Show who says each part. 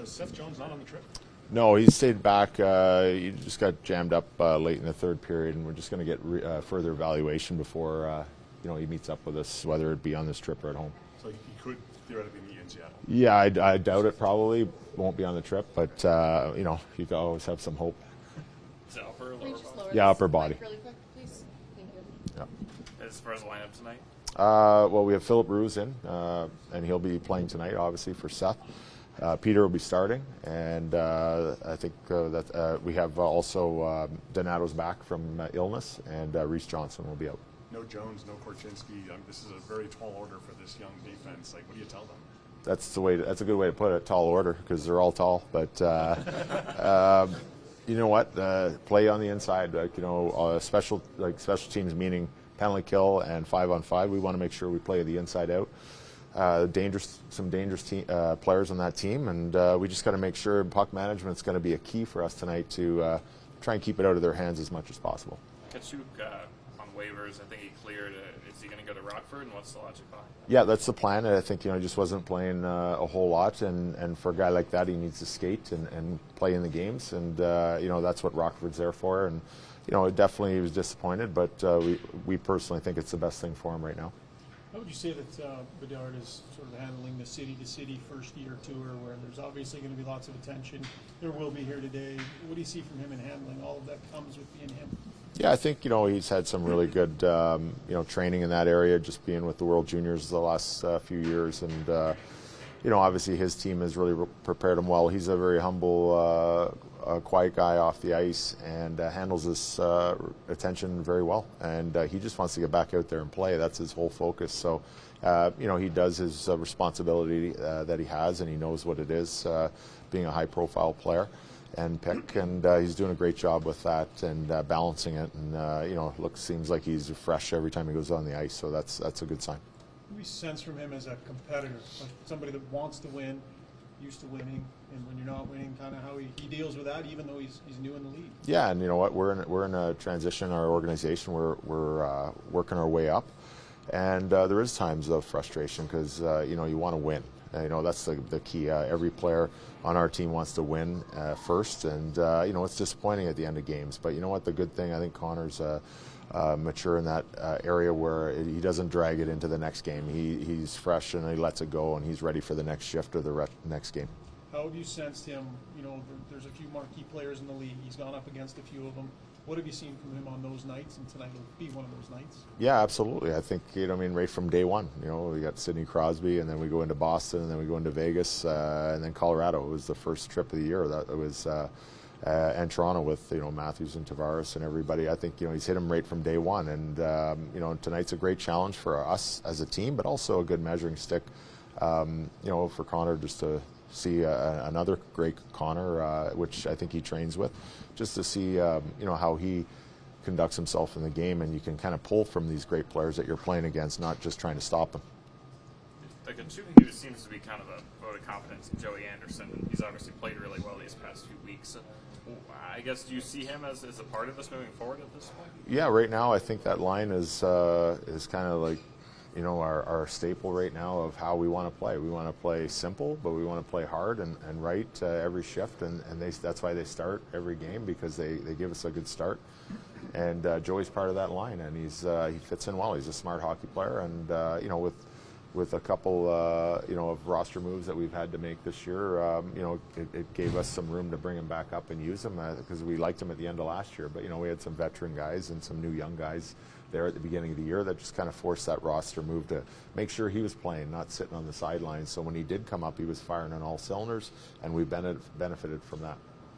Speaker 1: is Seth Jones not on the trip?
Speaker 2: No, he stayed back. He just got jammed up late in the third period, and we're just going to get further evaluation before he meets up with us, whether it be on this trip or at home.
Speaker 1: So he could theoretically meet you in Seattle?
Speaker 2: Yeah, I doubt it. Probably won't be on the trip, but you can always have some hope.
Speaker 3: Is it upper or lower body?
Speaker 2: Yeah, upper body.
Speaker 4: Really quick, please. Thank you.
Speaker 3: Yeah. As far as the lineup tonight?
Speaker 2: Well, we have Philip Ruse in, and he'll be playing tonight, obviously, for Seth. Peter will be starting, and I think that we have also Donato's back from illness, and Reese Johnson will be out.
Speaker 1: No Jones, no Korchinski. This is a very tall order for this young defense. What do you tell them?
Speaker 2: That's a good way to put it. Tall order, because they're all tall. But you know what? Play on the inside. Special teams, meaning penalty kill and 5-on-5. We want to make sure we play the inside out. Some dangerous players on that team, and we just got to make sure puck management is going to be a key for us tonight to try and keep it out of their hands as much as possible.
Speaker 3: Kachuk on waivers, I think he cleared. Is he going to go to Rockford, and what's the logic behind that?
Speaker 2: Yeah, that's the plan. I think he just wasn't playing a whole lot, and for a guy like that, he needs to skate and play in the games, and that's what Rockford's there for. And definitely he was disappointed, but we personally think it's the best thing for him right now.
Speaker 5: How would you say that Bedard is sort of handling the city-to-city first-year tour, where there's obviously going to be lots of attention? There will be here today. What do you see from him in handling all of that comes with being him?
Speaker 2: Yeah, I think he's had some really good training in that area, just being with the World Juniors the last few years, and obviously his team has really prepared him well. He's a very humble, quiet guy off the ice, and handles his attention very well. And he just wants to get back out there and play. That's his whole focus. So, he does his responsibility that he has, and he knows what it is, being a high-profile player and pick. And he's doing a great job with that and balancing it. And seems like he's fresh every time he goes on the ice. So that's a good sign.
Speaker 5: We sense from him as a competitor, like somebody that wants to win, used to winning, and when you're not winning, kind of how he deals with that, even though he's new in the league. Yeah, and you know what, we're in a transition. Our organization, we're working our way up, and there is times of frustration because you want to win. That's the key. Every player on our team wants to win first, and it's disappointing at the end of games. But you know what, the good thing, I think Connor's mature in that area where he doesn't drag it into the next game. He's fresh and he lets it go, and he's ready for the next shift or the next game. How have you sensed him? There's a few marquee players in the league. He's gone up against a few of them. What have you seen from him on those nights, and tonight will be one of those nights? Yeah, absolutely. I think, right from day one. We got Sidney Crosby, and then we go into Boston, and then we go into Vegas, and then Colorado. It was the first trip of the year. That was and Toronto with Matthews and Tavares and everybody. I think he's hit him right from day one, and tonight's a great challenge for us as a team, but also a good measuring stick, for Connor just to see another great Connor, which I think he trains with, just to see how he conducts himself in the game, and you can kind of pull from these great players that you're playing against, not just trying to stop them.
Speaker 3: Like Kachuk seems to be kind of a vote of confidence in Joey Anderson. He's obviously played really well these past few weeks. I guess, do you see him as a part of this moving forward at this point? Yeah, right now I think that line is kind of like our staple right now of how we want to play. We want to play simple, but we want to play hard and right every shift, and that's why they start every game, because they give us a good start. And Joey's part of that line, and he fits in well. He's a smart hockey player, and with a couple of roster moves that we've had to make this year, it gave us some room to bring him back up and use him, because we liked him at the end of last year. But we had some veteran guys and some new young guys there at the beginning of the year that just kind of forced that roster move to make sure he was playing, not sitting on the sidelines. So when he did come up, he was firing on all cylinders, and we benefited from that.